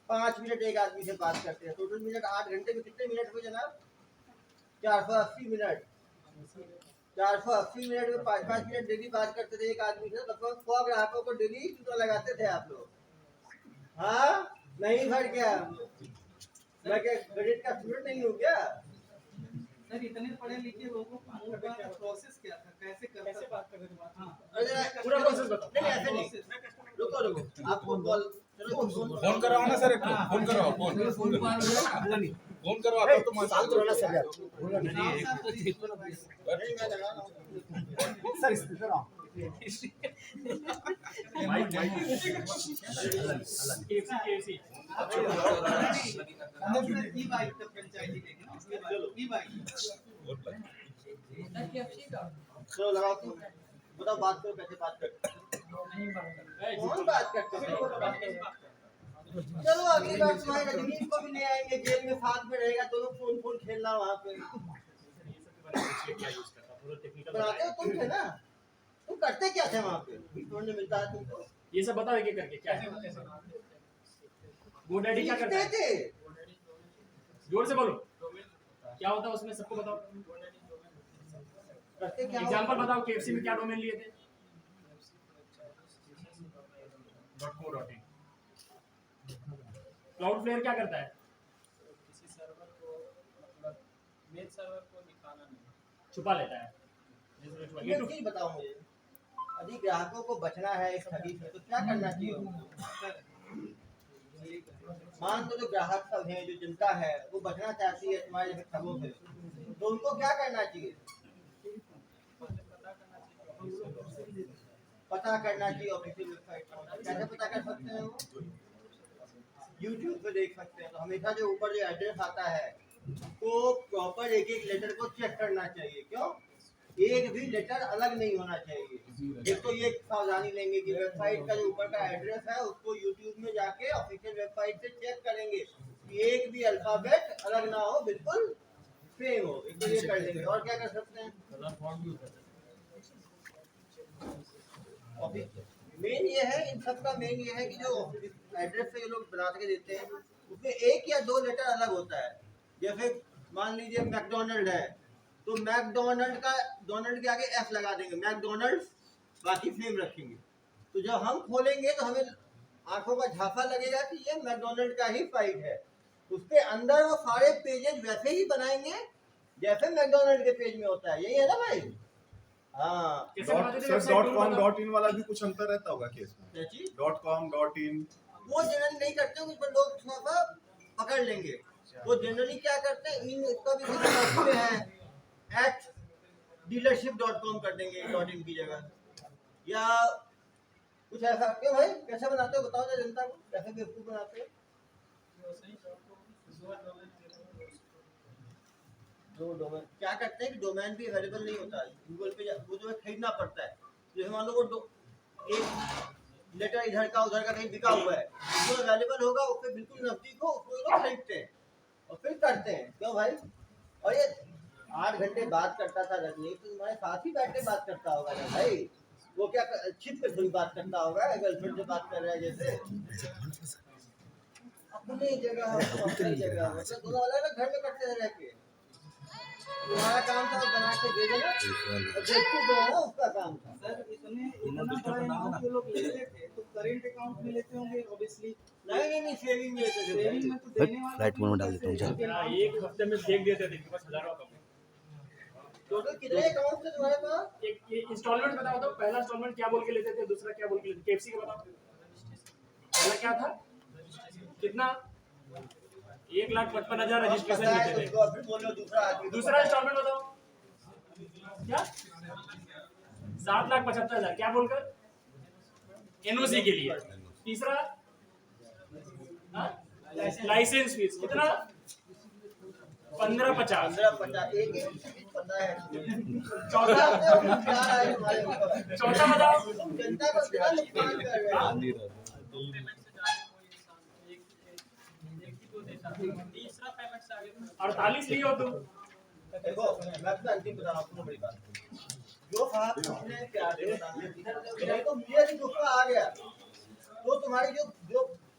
5 मिनट एक आदमी से बात करते हैं। टोटल मिनट 8 घंटे में कितने मिनट हुए जनाब? 480 मिनट। 480 मिनट में 5-5 मिनट डेली बात करते थे एक आदमी से। लगभग 100 ग्राहकों को डेली चूना लगाते थे आप लोग। हाँ, नहीं भर क्या? मैं क्या क्रेडिट का स्टूडेंट नहीं हूँ क्या? सर इतने पढ़े लिखे लोगों का प्रोसेस क्या था, कैसे बात करते थे? अरे पूरा प्रोसेस बताओ। नहीं ऐसे नहीं, रुको आपको कॉल फोन कराओ ना सर, एक फोन कराओ, फोन कराओ आता तो मैं चालू करो ना सर यार। नहीं मैं लगा रहा हूँ। Sir speaker on. KFC E bike तक पंचायती लेके ना, ई बाइक चलो लगाओ तुम। बताओ बात करो, कैसे बात करते? कौन बात करते थे? चलो अगली बार तुम्हारे रजनीश को भी ले आएंगे, जेल में साथ में रहेगा, दोनों फोन खेलना वहाँ पे। बनाते हो तुम थे ना? तुम करते क्या थे वहाँ पे? ढूंढने मिलता है तुमको? ये सब बता एक करके क्या है? GoDaddy क्या करता लिखते है? थे। जोर से बोलो, क्या होता है उसमें, सबको बताओ। करते क्या हो? एग्जांपल बताओ, KFC में क्या डोमेन लिए थे? .co.in। Cloudflare क्या करता है? किसी सर्वर को, मतलब मेल सर्वर को दिखाना नहीं, छुपा लेता है। एक चीज बताओ मुझे, यदि ग्राहकों को बचना है इस ठगी से तो क्या करना चाहिए उनको? मान तो जो ग्राहक सब हैं, जो जनता है वो बचना चाहती है तुम्हारे जैसे ठगों से, तो उनको क्या करना चाहिए? पता करना चाहिए ऑफिशियल वेबसाइट पर। कैसे पता कर सकते हैं वो? यूट्यूब पे देख सकते हैं। तो हमेशा जो ऊपर जो एड्रेस आता है तो प्रॉपर एक एक लेटर को चेक करना चाहिए। क्यों? एक भी लेटर अलग नहीं होना चाहिए। एक तो ये सावधानी लेंगे कि वेबसाइट का जो ऊपर का एड्रेस है उसको यूट्यूब में जाके ऑफिशियल वेबसाइट से चेक करेंगे कि एक भी अल्फाबेट अलग ना हो, बिल्कुल सेम हो। एक तो ये कर लेंगे। और क्या कर सकते हैं? मेन ये है, इन सब का मेन ये है कि जो एड्रेस से ये लोग बना के देते हैं उसमें 1 या 2 लेटर अलग होता है। जैसे मान लीजिए मैकडोनल्ड है तो मैकडोनल्ड का डोनल्ड के आगे एफ लगा देंगे, मैकडोनल्ड्स, बाकी सेम रखेंगे। तो जब हम खोलेंगे तो हमें आंखों का झांसा लगेगा कि ये मैकडोनल्ड का ही फाइल है। उसके अंदर वो सारे पेजेस वैसे ही बनाएंगे जैसे मैकडोनल्ड के पेज में होता है। यही है ना भाई? हाँ। कैसे बनाते थे सर website tool .com बताओ? .in वाला भी कुछ अंतर रहता होगा केस में? क्या चीज? .com .in वो जनरली नहीं करते, उस पर लोग थोड़ा सा पकड़ लेंगे। वो जनरली क्या करते हैं, इन इसका भी कुछ में है @dealership.com कर देंगे .in की जगह, या कुछ ऐसा। क्यों भाई, कैसे बनाते हो बताओ ना जनता को, कैसे बेवकूफ बनाते हो? जो डोमेन क्या करते हैं कि डोमेन भी अवेलेबल नहीं होता है गूगल पे, वो जो है खरीदना पड़ता है। जैसे मान लो वो एक लेटर इधर का उधर का कहीं बिका हुआ है, जो अवेलेबल होगा उसके बिल्कुल नजदीक हो उसको लोग खरीदते हैं और फिर करते हैं। क्यों भाई? और ये 8 घंटे बात करता था रजनी, तो तुम्हारे साथ ही बैठ के बात करता होगा ना भाई। वो क्या छिप पे थोड़ी बात करता होगा, गर्लफ्रेंड से बात कर रहा है जैसे। अपनी जगह अपनी जगह, मतलब दोनों अलग अलग घर में करते हैं रह के। तुम्हारा काम था बना के दे देना और देखते तो हो, उसका काम था। सर इतना बड़ा अमाउंट ये लोग लेते थे तो करेंट अकाउंट में लेते होंगे ऑब्वियसली। नहीं सेविंग में लेते थे। सेविंग में तो देने वाला राइट मोड में डाल देता हूँ जा। हाँ, एक हफ्ते में फेंक देते थे इनके पास हजारों का। टोटल कितने अकाउंट थे तुम्हारे पास? एक इंस्टॉलमेंट बताओ तो, पहला इंस्टॉलमेंट क्या बोल के लेते थे, दूसरा क्या बोल के लेते थे? केएफसी का बताओ, पहला क्या था, कितना? 1,55,000 रजिस्ट्रेशन लेते थे। तो अभी बोलो दूसरा आदमी। दूसरा इंस्टॉलमेंट बताओ क्या? 7,75,000 क्या बोलकर, एनओसी के लिए। तीसरा लाइसेंस फीस कितना? 15,50। 15,50 एक पता है। चौथा चौथा बताओ। जनता को कितना नुकसान कर रहे हैं। 48 लिए हो तुम। देखो मैं तो अंतिम बता रहा हूँ, सुनो बड़ी बात। जो साहब तुमने प्यार से बताया तो मुझे भी गुस्सा आ गया, तो तुम्हारी जो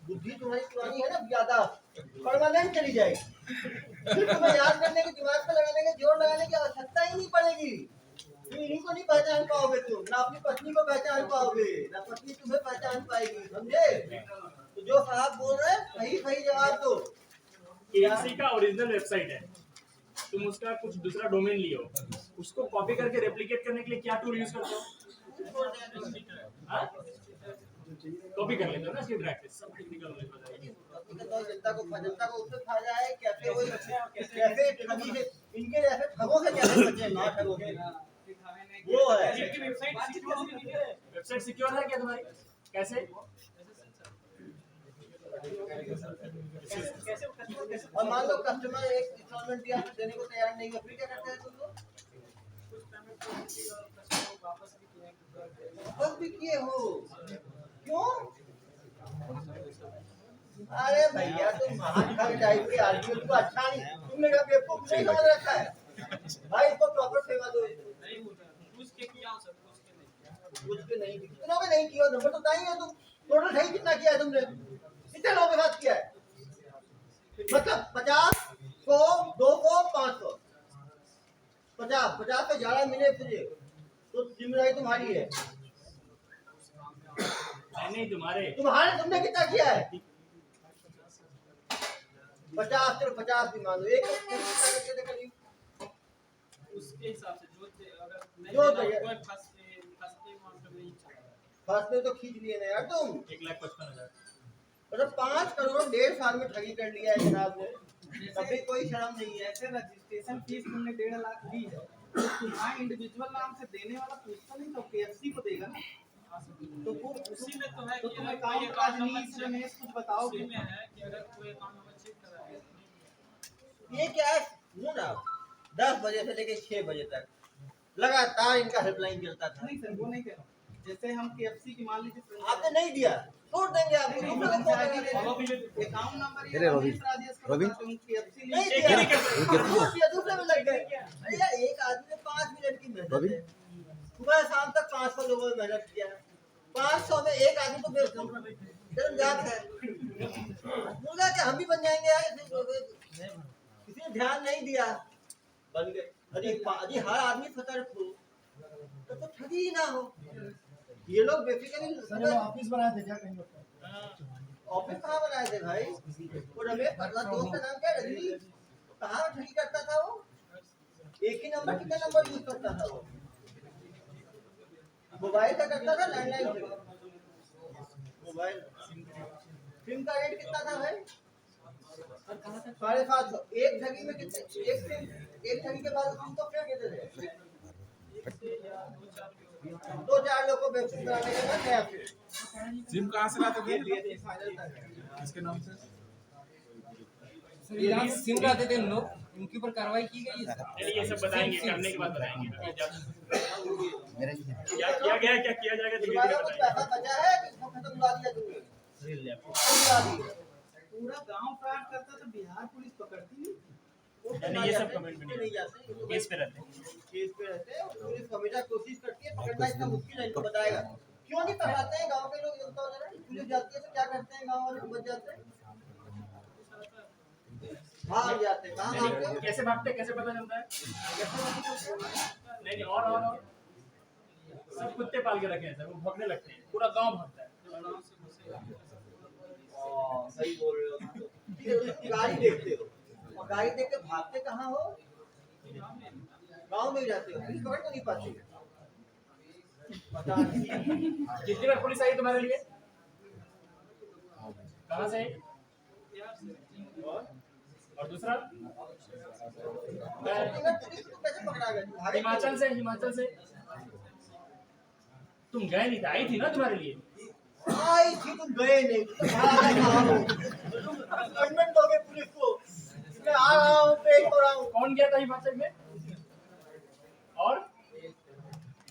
बुद्धि तुम्हारी पुरानी है ना ज्यादा परमानेंट चली जाएगी। फिर तुम्हें याद करने के, दिमाग पे लगाने के, जोर लगाने की आवश्यकता ही नहीं पड़ेगी। तुम इन्हीं को नहीं पहचान पाओगे, तुम ना अपनी पत्नी को पहचान पाओगे, ना पत्नी तुम्हें पहचान पाएगी, समझे? तो जो साहब बोल रहे हैं सही सही जवाब दो। केएफसी का ओरिजिनल वेबसाइट है, तुम उसका कुछ दूसरा डोमेन लियो, उसको कॉपी करके रेप्लिकेट करने के लिए क्या टूल यूज करते हो? कॉपी कर लेते हो ना, इसकी प्रैक्टिस सब टेक्निकल नॉलेज बताइए। जनता को उससे फायदा है, कैसे वो कैसे ठगी से, इनके जैसे ठगों से कैसे बचे, ना ठगों से, वो है। वेबसाइट सिक्योर है क्या तुम्हारी? कैसे? और मान लो कस्टमर एक इंस्टॉलमेंट दिया तो देने को तैयार नहीं है, फिर क्या करते हैं तुम लोग? वापस भी किए हो, क्यों? अरे भैया तुम महान टाइप के आदमी, तुमको अच्छा नहीं, तुमने कहा बेवकूफ नहीं समझ रखा है भाई, इसको प्रॉपर सेवा दो। कुछ के नहीं, कितनों में नहीं किया, नंबर तो बताएंगे तुम। टोटल सही कितना किया है तुमने, कितने लोगों के साथ किया है? मतलब 50, 100, 200, 500, 50 पे ज्यादा मिले तुझे तो जिम्मेदारी तुम्हारी है। नहीं तुम्हारे तुमने कितना किया है? 50, सिर्फ 50 भी मान लो, एक उसके हिसाब से फर्स्ट में तो खींच लिए ना यार तुम। 1,55,000 मतलब 5 करोड़ 1.5 साल में ठगी कर लिया है जनाब ने, तभी कोई शर्म नहीं है। ऐसे रजिस्ट्रेशन फीस तुमने 1.5 लाख दी है, हाँ इंडिविजुअल नाम से देने वाला पूछता नहीं तो केएफसी को देगा ना। तो वो उसी में तो है तो तुम अकाउंट रजनीश रमेश कुछ बताओ में है कि अगर कोई अकाउंट नंबर चेक करा है। ये क्या है, सुनो ना, 10 बजे से लेके 6 बजे तक लगातार इनका हेल्पलाइन चलता था। नहीं सर वो नहीं कह रहा, जैसे हम केएफसी की मान लीजिए आपने नहीं दिया, छोड़ देंगे आपको। अकाउंट नंबर ये रमेश राजेश का रवि? तुम केएफसी नहीं दिया, दूसरे में लग गए। अरे यार एक आदमी ने 5 मिनट की मेहनत है, सुबह शाम तक 500 लोगों ने मेहनत किया है, 500 में जाएंगे, हम भी बन जाएंगे यार। किसी ने ध्यान नहीं दिया, बन गए। अरे हर आदमी सतर्क हो तो ठगी ही ना हो। ये लोग बेसिकली ऑफिस बनाए थे क्या कहीं ऑफिस कहाँ बनाए थे भाई? वो रमेश पगला दोस्त का नाम क्या है? रजनी। कहाँ ठगी करता था वो? एक ही नंबर, कितना नंबर यूज करता था वो? मोबाइल का करता था, लैंडलाइन से मोबाइल। सिम का रेट कितना था भाई? 750। एक ठगी में कितने? एक ठगी के बाद हम तो क्या कहते थे? 2-4 लोगों को बेवकूफ बनाने के बाद नया सिम कहाँ से लाते थे? किसके नाम से? सिम लाते थे लोग, उनके ऊपर कार्रवाई की गई है। चलिए ये सब बताएंगे, करने के बाद बताएंगे क्या किया गया, क्या किया जाएगा, धीरे तुम्हारा धीरे कुछ बताएंगे। पैसा बचा है कि इसको खत्म उड़ा दिया तुमने? उड़ा दिया। पूरा गांव फ्रॉड करता तो बिहार पुलिस पकड़ती नहीं। वो यानी ये सब कमेंट में नहीं नहीं जाते, केस पे रहते हैं। केस पे रहते हैं। पुलिस हमेशा कोशिश करती है, पकड़ना इतना मुश्किल है, इनको बताएगा क्यों नहीं पकड़ाते हैं गांव के लोग? ये बताओ जरा, पुलिस जाती है तो क्या करते हैं गांव वाले? बच जाते हैं, भाग जाते हैं। कहाँ भागते हैं? कैसे भागते, कैसे पता चलता है? नहीं और सब कुत्ते पाल के रखे हैं सर, वो भागने लगते हैं, पूरा गांव भागता है। सही बोल रहे हो। ठीक है, तो गाड़ी देखते हो और गाड़ी देख के भागते कहाँ हो? गांव में ही रहते हो, पुलिस पकड़ तो नहीं पाती। पता नहीं कितनी बार पुलिस आई तुम्हारे लिए? कहाँ से? और दूसरा पुलिस को कैसे पकड़ा गया? हिमाचल से, हिमाचल से तुम गए नहीं थे, आई थी ना तुम्हारे लिए। आई थी, तुम गए नहीं, तुम गवर्नमेंट दोगे पुलिस को? मैं आ रहा हूँ, पेश हो रहा हूँ। कौन गया था हिमाचल में? और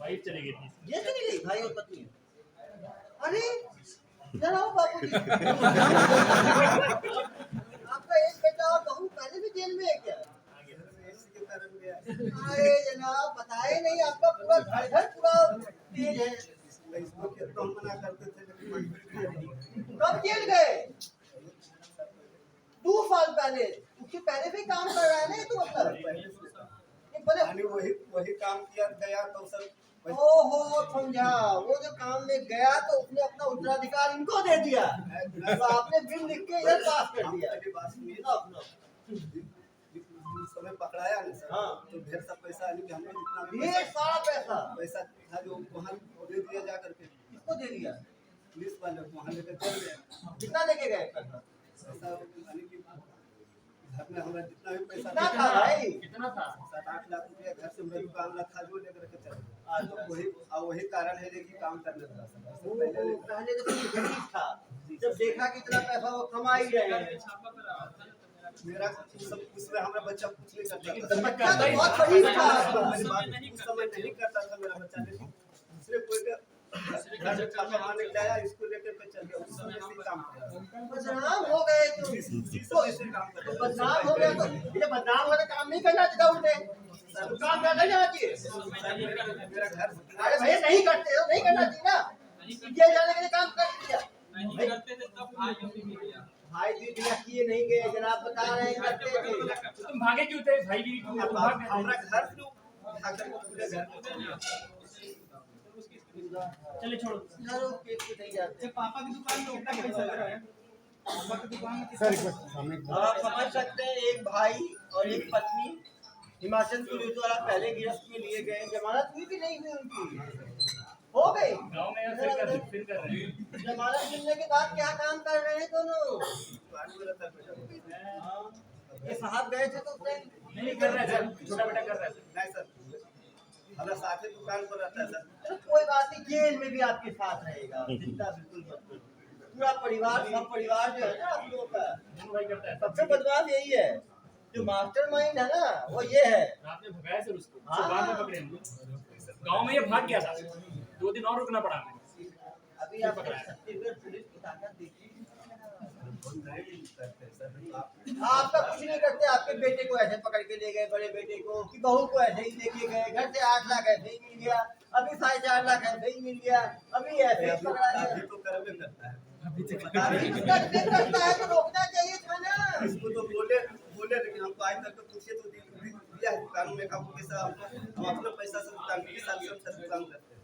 वाइफ चली गई थी। ये चली गई, भाई और पत्नी। अरे जरा वो बापू जी, आपका एक बेटा और बहू पहले भी जेल में है क्या? अरे जनाब बताए नहीं, आपका पूरा घर पूरा तेज है। इसको कितना मना करते थे लेकिन कब जेल गए? 2 साल पहले। उसके पहले भी काम कर रहा है ना ये तो मतलब। यानी वही काम किया गया तो सर। ओहो समझा, वो जो काम में गया तो उसने अपना उत्तराधिकार इनको दे दिया, तो आपने बिल लिख के इधर पास कर दिया। बात सुनिए ना अपना। उस समय पकड़ाया ना सर, हाँ। तो ढेर सा पैसा यानी कि हमने जितना भी ढेर सारा पैसा था जो वहाँ दे दिया जा करके, किसको दे दिया? पुलिस वाले को वहाँ लेकर चल गए। कितना लेके गए? पैसा यानी कि घर में हमारा जितना भी पैसा कितना था भाई? कितना था? 7-8 लाख रुपया घर से मेरे दुकान रखा जो लेकर के चल गए। तो वही कारण है कि काम करने लगा सर। पहले तो कुछ गरीब था, जब देखा कि इतना पैसा वो कमा ही रहे हैं। मेरा सब उसमें हमारा बच्चा कुछ नहीं करता लेकिन था। तुम्हें बच्चा तो करता ही बहुत था। गरीब था। मेरी बात उस समय नहीं करता था मेरा बच्चा, लेकिन दूसरे कोई का घर से छापा मारने गया, इसको लेकर के चल गया। उस समय से काम कर रहा था। बदनाम हो गए तुम, इसी काम कर रहा था। बदनाम हो गया तो ये बदनाम होने काम नहीं करना चाहिए। उल्टे काम करना जाना चाहिए। मेरा घर अरे भैया नहीं करते हो, नहीं करना चाहिए ना। जेल जाने के लिए काम कर दिया। भाई भी किए नहीं गए, जनाब बता रहे हैं करते थे। तो तुम भागे क्यों थे? भाई बीवी क्यों भाग गए? हमारा घर से उठाकर पूरे घर में चल गया। चलिए छोड़ो। चलो केस पे नहीं जाते। पापा की दुकान में कितना पैसा लगा है? पापा की दुकान में आप समझ सकते हैं, एक भाई और एक पत्नी हिमाचल पुलिस द्वारा पहले गिरफ्त में लिए गए। जमानत हुई कि नहीं हुई उनकी? हो गई। गांव में फिर कर रहे हैं। जमानत मिलने के बाद क्या काम कर रहे हैं दोनों? दुकान में रहता है। ये साहब गए थे तो उसने नहीं कर रहे सर, छोटा बेटा कर रहा है सर। नहीं सर, हमारा साथ ही दुकान पर रहता है सर। चलो कोई बात नहीं, जेल में भी आपके साथ रहेगा, चिंता बिल्कुल मत करो। पूरा परिवार, सब परिवार जो है ना आप लोगों का, दोनों भाई करता है। सबसे बदमाश यही है। जो मास्टरमाइंड है ना वो ये है। रात में भगाया सर उसको, हाँ। बाद में पकड़े हम लोग। गाँव में ये भाग गया था, 2 दिन और रुकना पड़ा हमें। अभी आप छत्तीसगढ़ पुलिस की ताकत देखिए। आपका कुछ नहीं करते। आपके बेटे को ऐसे पकड़ के ले गए, बड़े बेटे को, कि बहू को ऐसे ही लेके गए। घर से 8 लाख ऐसे ही मिल गया, अभी 4.5 लाख ऐसे ही मिल गया, अभी ऐसे ही पकड़ा गया। तो कर्म करता है। करता है तो रोकना चाहिए था ना। इसको तो बोले लेकिन हमको आज तक तो पूछे तो दिया है कानून में काम के साथ हम अपना पैसा से काम के साथ सब काम करते हैं।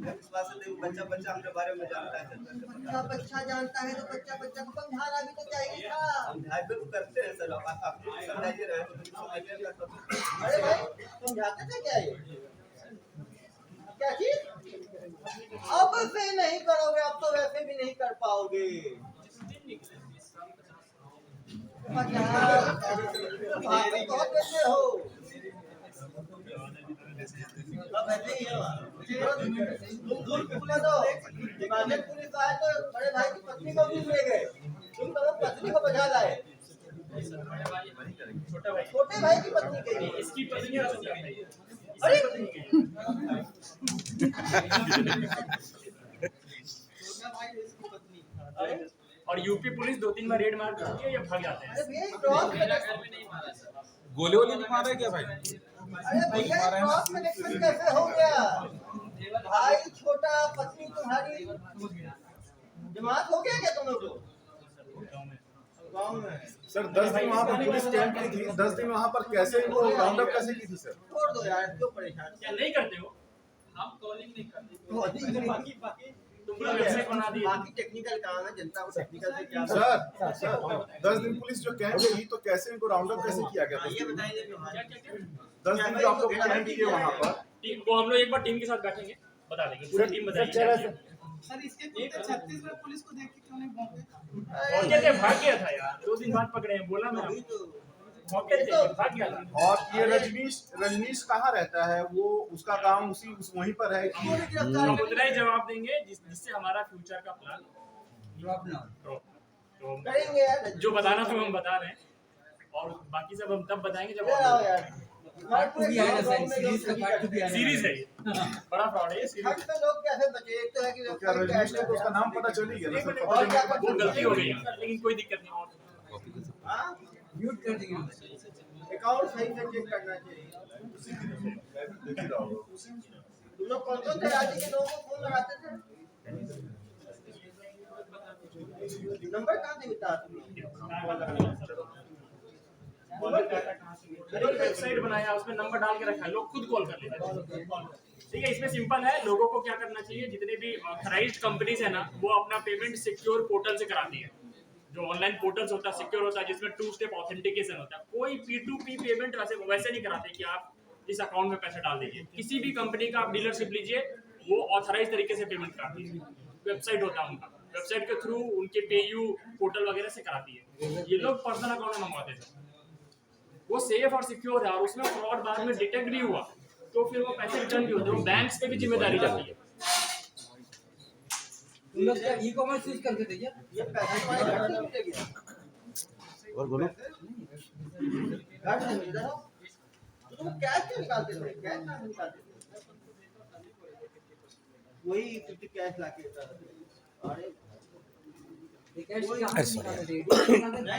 मैं विश्वास है बच्चा हमारे बारे में जानता है। बच्चा जानता है तो बच्चा को समझाना भी तो चाहिए था। समझाए तो करते हैं सर, आप समझाइए रहे तो अरे भाई समझाते थे क्या ये क्या चीज? अब से नहीं करोगे, अब तो वैसे भी नहीं कर पाओगे। बहुत कैसे हो अब ऐसे ही है। तुम दूर कितना दो हिमाचल पुलिस आए तो बड़े भाई की पत्नी को भी ले गए, तुम तो पत्नी को बजा लाए। छोटे भाई की पत्नी के लिए इसकी पत्नी और छोटा भाई। अरे और यूपी पुलिस 2-3 बार रेड मार चुकी है, ये भाग जाते हैं। अरे भैया क्रॉस कनेक्शन, गोली वोली नहीं मारा क्या भाई? अरे भैया क्रॉस कनेक्शन कैसे हो गया? भाई छोटा पत्नी तुम्हारी जमात हो गया क्या तुम लोग को? गाँव में सर 10 दिन वहाँ पर पुलिस कैंप की थी, 10 दिन वहाँ पर कैसे वो राउंड अप कैसे की थी सर? छोड़ दो यार, क्यों परेशान? क्या नहीं करते हो? हम कॉलिंग नहीं करते। बाकी तुम लोग वेबसाइट बना दिए। बाकी टेक्निकल काम है, जनता को टेक्निकल से क्या सर 10 दिन पुलिस जो कैंप की तो कैसे इनको राउंड अप कैसे किया गया? ये बताइए कि क्या क्या क्या? 10 दिन जो आप लोग कैंप किए वहाँ पर, टीम को हम लोग एक बार टीम के साथ बैठेंगे, बता देंगे पूरी टीम बताइए। सर इसके पीछे छत्तीसगढ़ पुलिस को देख के क्यों नहीं भौंके? मौके से भाग गया था यार, 2 दिन बाद पकड़े हैं, बोला मैं मौके से भाग गया था। और ये रजनीश कहाँ रहता है? वो उसका काम वहीं पर है कि हम उतना ही जवाब देंगे जिससे हमारा फ्यूचर का प्लान तो करेंगे यार। जो बताना था हम बता रहे हैं और बाकी सब हम तब बताएंगे जब इधर आओ यार। पार्ट 2 भी आएगा सर, सीरीज का पार्ट 2 भी आएगा। सीरीज है ये। बड़ा फ्रॉड है ये सीरीज। हट में लोग कैसे बचे? एक तो है कि क्या रजनीश को उसका नाम पता चल ही गया ना सर? और क्या वो गलती हो गई है, लेकिन कोई दिक्कत नहीं। और हाँ, म्यूट कर देंगे। अकाउंट सही से चेक करना चाहिए। तुम लोग कौन थे राज्य के लोगों को फोन लगाते थे? नंबर कहाँ से मिलता वेबसाइट बनाया, उसमें नंबर डाल के रखा है, लोग खुद कॉल कर लेते हैं। ठीक है, इसमें सिंपल है। लोगों को क्या करना चाहिए, जितने भी ऑथराइज्ड कंपनीज है ना, वो अपना पेमेंट सिक्योर पोर्टल से कराती है। जो ऑनलाइन पोर्टल्स होता है सिक्योर होता है, जिसमें 2 स्टेप ऑथेंटिकेशन होता है। कोई P2P पेमेंट वैसे नहीं कराते कि आप इस अकाउंट में पैसे डाल दीजिए। किसी भी कंपनी का आप डीलरशिप लीजिए, वो ऑथराइज तरीके से पेमेंट कराती है। वेबसाइट होता है उनका, वेबसाइट के थ्रू उनके पेयू पोर्टल वगैरह से कराती है। ये लोग पर्सनल अकाउंट में मंगवाते थे, वो सेफ और सिक्योर है और उसमें फ्रॉड बाद में डिटेक्ट भी हुआ तो फिर वो पैसे रिटर्न भी होते हैं। बैंक्स पे भी जिम्मेदारी जाती है। तुम लोग क्या ई-कॉमर्स यूज करते थे क्या? ये पैसे तुम्हारे घर से मिले क्या? और बोलो। घर से मिल रहा? तुम कैश क्यों निकालते थे? कैश ना निकालते थे? वही कुछ कैश लाके देता था। अरे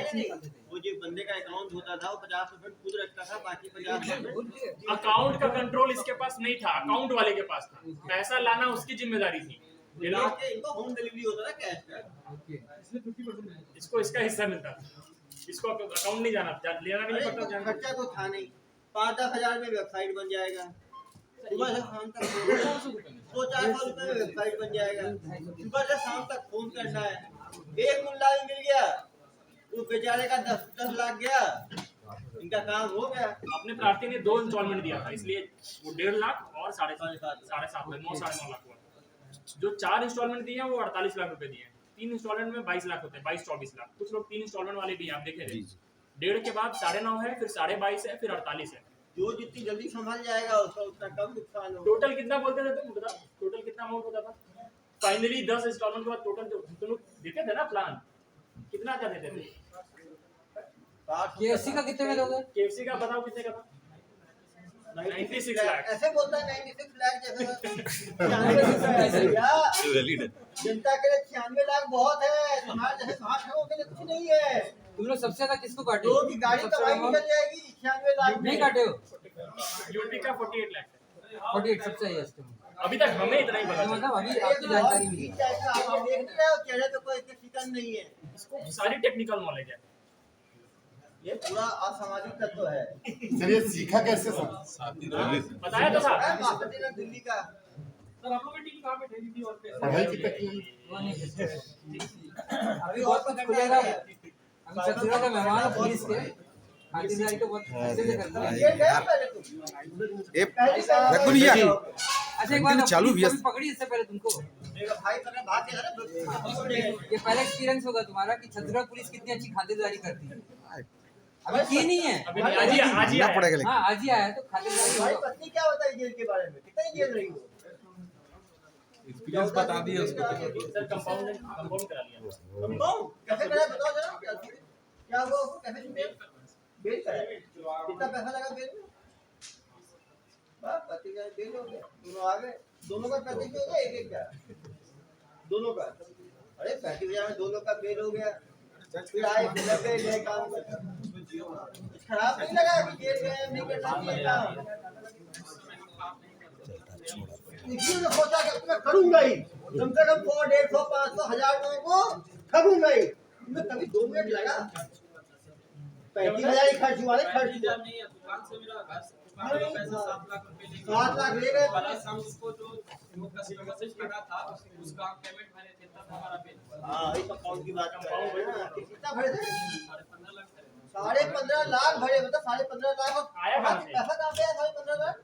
नहीं, वो जो बंदे का अकाउंट होता था वो 50% खुद रखता था, बाकी 50% अकाउंट का कंट्रोल इसके पास नहीं था, अकाउंट वाले के पास था। पैसा लाना उसकी जिम्मेदारी थी। ये लोग के इनको होम डिलीवरी होता था कैश का। इसको इसका हिस्सा मिलता था, इसको अकाउंट नहीं लेना नहीं अरे पड़ता। खर्चा तो था नहीं, 5-10 हजार में वेबसाइट बन जाएगा। सुबह से शाम तक 200-400 रुपए में वेबसाइट बन जाएगा। सुबह से शाम तक फोन करना है। एक मुल्ला भी मिल गया, उस बेचारे का 10 लाख गया, इनका काम हो गया। अपने प्रार्थी ने 2 इंस्टॉलमेंट दिया था, इसलिए वो 1.5 लाख और 7.5 में 9.5 लाख हुआ। जो 4 इंस्टॉलमेंट दिए हैं वो 48 लाख रुपए दिए हैं। 3 इंस्टॉलमेंट में 22 लाख होते हैं, 22-24 लाख। कुछ लोग 3 इंस्टॉलमेंट वाले भी हैं, आप देखे थे। 1.5 के बाद 9.5 है, फिर 22.5 है, फिर 48 है। जो जितनी जल्दी संभल जाएगा उसका उतना कम नुकसान होगा। टोटल कितना बोलते थे तुम बता? टोटल कितना अमाउंट होता था? फाइनली 10 इंस्टॉलमेंट के बाद टोटल जो तुम लोग देखे थे ना प्लान, कितना क्या देते थे? KFC का कितने में दोगे? KFC का बताओ कितने का था? 96 लाख। ऐसे बोलता है 96 लाख जैसे 96 लाख। जनता के लिए 96 लाख बहुत है, तुम्हारे जैसे 5 लोगों के लिए कुछ नहीं है। तुम लोग सबसे ज्यादा किसको काटे? लोगों की गाड़ी कमाई निकल जाएगी 96 लाख नहीं में। काटे हो? यूपी का 48 लाख है। 48 सबसे हाईएस्ट है। अभी तक हमें इतना ही पता चला। मतलब अभी एक आपकी बहुत जानकारी ठीक नहीं टाइप का आप देख रहे हो, चेहरे पे कोई इतनी शिकन नहीं है। इसको सारी टेक्निकल नॉलेज है। ये पूरा असामाजिक तत्व है। सर ये सीखा कैसे सर? बताया तो था। मास्टर ट्रेनर दिल्ली का। सर आप लोग की टीम कहाँ पे ठहरी थी और कैसे पढ़ाई की तक अभी बहुत कुछ खुलेगा। अभी छत्तीसगढ़ का मेहमान है पुलिस के, खातिरदारी तो बहुत अच्छे से करता है। ये गए पहले तुम। ए पहली बार रघु भैया अच्छा एक बात, चालू पुलिस भैया। कभी पकड़ी इससे पहले तुमको? मेरा भाई तेरे भाग गया ना। ये पहला एक्सपीरियंस होगा तुम्हारा कि छत्तीसगढ़ पुलिस कितनी अच्छी खातिरदारी करती है। अभी की नहीं है। अभी नहीं, आज ही ना आया। पड़ेगा लेकिन हाँ आज ही आया है तो खातिरदारी भाई होगा। पत्नी क्या बताई जेल के बारे में, कितना जेल रही हो? एक्सपीरियंस बता दिए उसको। सर कंपाउंड करा लिया। कंपाउंड कैसे करा बताओ जरा। क्या हुआ उसको, कैसे छूटे? बेल करा। कितना पैसा लगा बेल में? बस पति का बेल हो गया, दोनों आ गए। दोनों का पैसे क्यों हो गया, एक एक का? दोनों का। अरे 35,000 में दोनों का बेल हो गया। फिर आए फिर लगे गए काम कर। खराब नहीं लगा कि जेल गए नहीं करना चाहिए काम। इसीलिए तो सोचा कि मैं करूंगा ही, कम से कम 100, 150, 500, 1000 लोगों को ठगूंगा ही। मैं कभी 2 मिनट लगा, 35,000 ही खर्च हुआ, नहीं खर्च हुआ। दुकान से मेरा घर से दुकान का पैसा 7 लाख रुपए ले 7 लाख ले गए। प्लस हम उसको जो मैसेज लगा था उसका पेमेंट भरे थे तब हमारा बिल हाँ इस अकाउंट की बात कर रहे हैं ना। कितना भरे थे? 15.5 लाख भरे। 15.5 लाख भरे, मतलब 15.5 लाख आया कहाँ से? पैसा कहाँ पे है? 15.5 लाख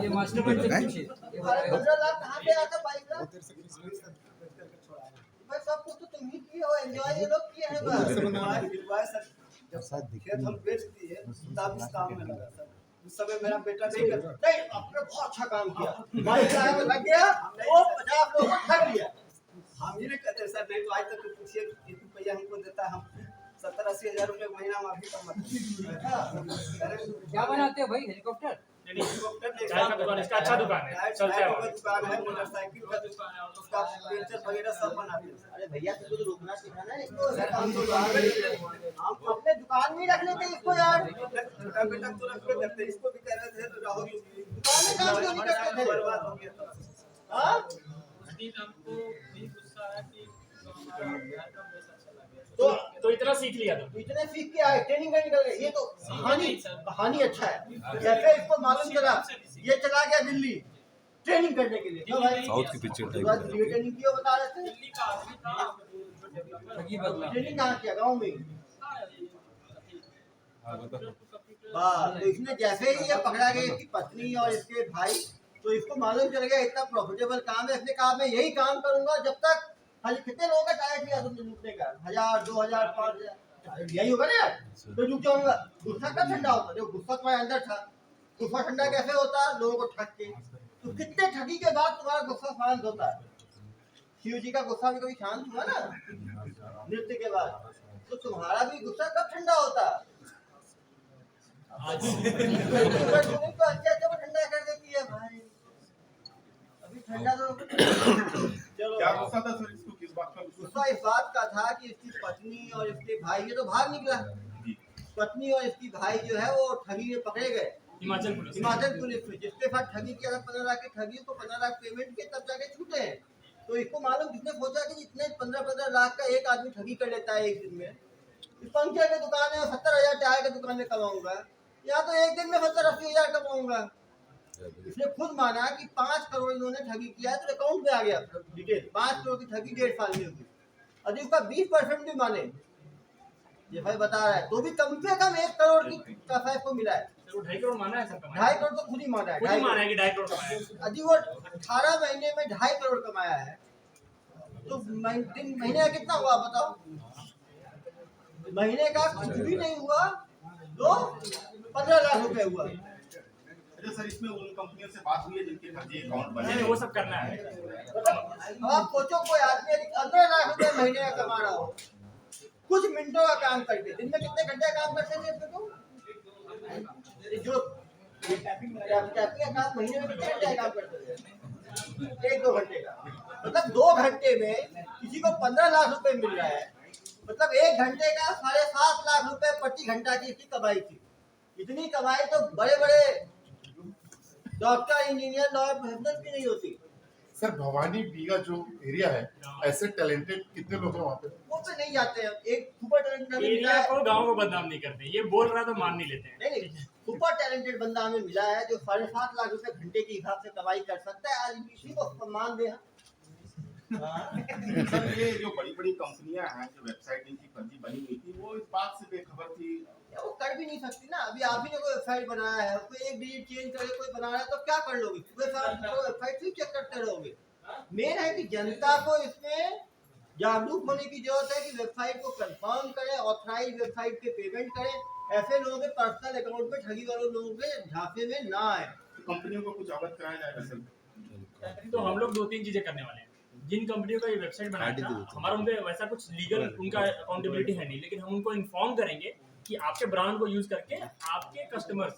ये मास्टर माइंड से पूछिए। 15 लाख कहाँ पे आता? 22 लाख। भाई सब कुछ तो तुम ही किए हो, एंजॉय ये लोग किए हैं बस। जब खेत हम बेच दिए तब इस काम में लगा सर। उस समय मेरा बेटा नहीं आपने बहुत अच्छा काम किया। 22 लाख में लग गया, वो 50 लोगों को ठग लिया। हम ही नहीं कहते सर, नहीं तो आज तक तो पूछिए कितने रुपया हमको देता है। हम 70-80 हजार रुपये महीना हम अभी कमाते हैं। क्या बनाते हो भाई, हेलीकॉप्टर? चाय का दुकान, इसका अच्छा दुकान है, चलता है वहाँ। दुकान है, मोटरसाइकिल का दुकान है, उसका पेंचर वगैरह सब बनाते हैं। अरे भैया तुमको तो रोकना सिखाना है इसको। सर, हम तो दुकान में हम अपने दुकान में ही रख लेते इसको यार। छोटा बेटा तो रखते करते, इसको भी कह रहे थे तो राहुल दुकान में काम क्यों नहीं करते थे? बर्बाद हो गया था। हाँ? हमको भी गुस्सा है कि हमारा घर का बेस अच्छा लगे। तो इतना सीख लिया तुम। इतने सीख के आए, ट्रेनिंग करने निकल गए। ये तो कहानी अच्छा है। जैसे इसको मालूम चला ये चला गया दिल्ली ट्रेनिंग करने के लिए। क्यों भाई? साउथ की पिक्चर टाइप दिल्ली ट्रेनिंग क्यों बता रहे थे? दिल्ली का आदमी था ठगी बदला। ट्रेनिंग कहाँ किया? गाँव में ही। बस तो इसने जैसे ही ये पकड़ा गया इसकी पत्नी और इसके भाई, तो इसको मालूम चल गया इतना प्रॉफिटेबल काम है। इसने कहा मैं यही काम करूंगा जब तक। खाली कितने लोगों का टारगेट लिया तुमने लूटने का? 1000, 2000, 5000 यही होगा ना यार। तो रुक जाऊंगा। गुस्सा कब ठंडा होता? जो गुस्सा तुम्हारे अंदर था, गुस्सा ठंडा कैसे होता? लोगों को ठग के। तो कितने ठगी के बाद तुम्हारा गुस्सा शांत होता है? शिव जी का गुस्सा भी कभी शांत हुआ ना नृत्य के बाद? तो तुम्हारा भी गुस्सा कब ठंडा होता? तुम्हें तो अच्छे अच्छे को ठंडा कर देती है भाई। अभी ठंडा तो चलो। क्या गुस्सा था सर इसको, किस बात का गुस्सा? गुस्सा इस बात का था कि इसकी पत्नी और इसके भाई, ये तो भाग निकला। पत्नी और इसकी भाई जो है वो ठगी में पकड़े गए। हिमाचल पुलिस। हिमाचल पुलिस में जिसके साथ ठगी किया था 15 लाख की ठगी, को 15 लाख पेमेंट के तब जाके छूटे हैं। तो इसको मालूम किसने सोचा कि इतने 15-15 लाख का एक आदमी ठगी कर लेता है एक दिन में। पंचर की दुकान है, 70,000 टायर की दुकान में कमाऊंगा, या तो एक दिन में 70-80 हजार कमाऊंगा। इसने खुद माना कि 5 करोड़ इन्होंने ठगी किया है, तो अकाउंट में आ गया डिटेल। 5 करोड़ की ठगी 1.5 साल में होगी। यदि उसका 20% भी माने, ये भाई बता रहा है, तो भी कम से कम 1 करोड़ की पैसा इसको मिला है। तो 2.5 करोड़ माना है सर कमाया? 2.5 करोड़ तो खुद ही माना है। खुद ही माना है कि 2.5 करोड़ कमाया है। यदि वो 18 महीने में 2.5 करोड़ कमाया है, तो 3 महीने का कितना हुआ बताओ? महीने का कुछ भी नहीं हुआ तो 15 लाख रुपए हुआ। अच्छा सर, इसमें उन कंपनियों से बात हुई है जिनके फर्जी अकाउंट बने? नहीं, वो सब करना है। अब आप सोचो कोई आदमी 15 लाख रुपए महीने का कमा रहा हो, कुछ मिनटों का काम करके। दिन में कितने घंटे काम करते थे इसमें? तो जो टैपिंग का काम महीने में कितने घंटे का काम करते थे? 1-2 घंटे का। मतलब 2 घंटे में किसी को 15 लाख रुपए मिल रहा है। मतलब 1 घंटे का 7.5 लाख रुपए प्रति घंटा की इसकी कमाई थी। इतनी कमाई तो बड़े बड़े डॉक्टर, इंजीनियर, लॉयर, प्रोफेशनल की नहीं होती। सर भवानी बीघा जो एरिया है, ऐसे टैलेंटेड कितने लोग हैं वहाँ पे? वो पे नहीं जाते हैं। एक सुपर टैलेंटेड हमें मिला एरिया है, को गांव को बदनाम नहीं करते, ये बोल रहा तो मान नहीं लेते हैं। नहीं सुपर टैलेंटेड बंदा हमें मिला है जो 7.5 लाख रुपए घंटे के हिसाब से कमाई कर सकता है। आज किसी को सम्मान दे। सर ये जो बड़ी बड़ी कंपनियां हैं जो वेबसाइट इनकी फर्जी बनी हुई थी, वो इस बात से बेखबर थी। वो कर भी नहीं सकती ना। अभी आप ही ने कोई वेबसाइट बनाया है, कोई एक डिजिट चेंज करे कोई बना रहा है, तो क्या कर लोगे? पूरे साल तो वेबसाइट ही चेक करते रहोगे। मेन है कि जनता को इसमें जागरूक होने की जरूरत है कि वेबसाइट को कंफर्म करें, ऑथराइज वेबसाइट पे पेमेंट करें। ऐसे लोगों के पर्सनल अकाउंट में ठगी वाले लोगों के झांसे में ना आए। तो कंपनियों को कुछ अवगत कराया जाएगा सर? तो हम लोग 2-3 चीजें करने वाले हैं। जिन कंपनियों का ये वेबसाइट बनाया था, हमारा उनपे वैसा कुछ लीगल उनका अकाउंटेबिलिटी है नहीं, लेकिन हम उनको इन्फॉर्म करेंगे कि आपके ब्रांड को यूज करके आपके कस्टमर्स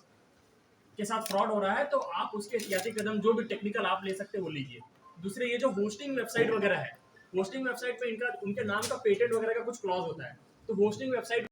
के साथ फ्रॉड हो रहा है, तो आप उसके एहतियाती कदम जो भी टेक्निकल आप ले सकते हैं वो लीजिए। दूसरे, ये जो होस्टिंग वेबसाइट वगैरह है, होस्टिंग वेबसाइट पे इनका उनके नाम का पेटेंट वगैरह का कुछ क्लॉज होता है, तो होस्टिंग वेबसाइट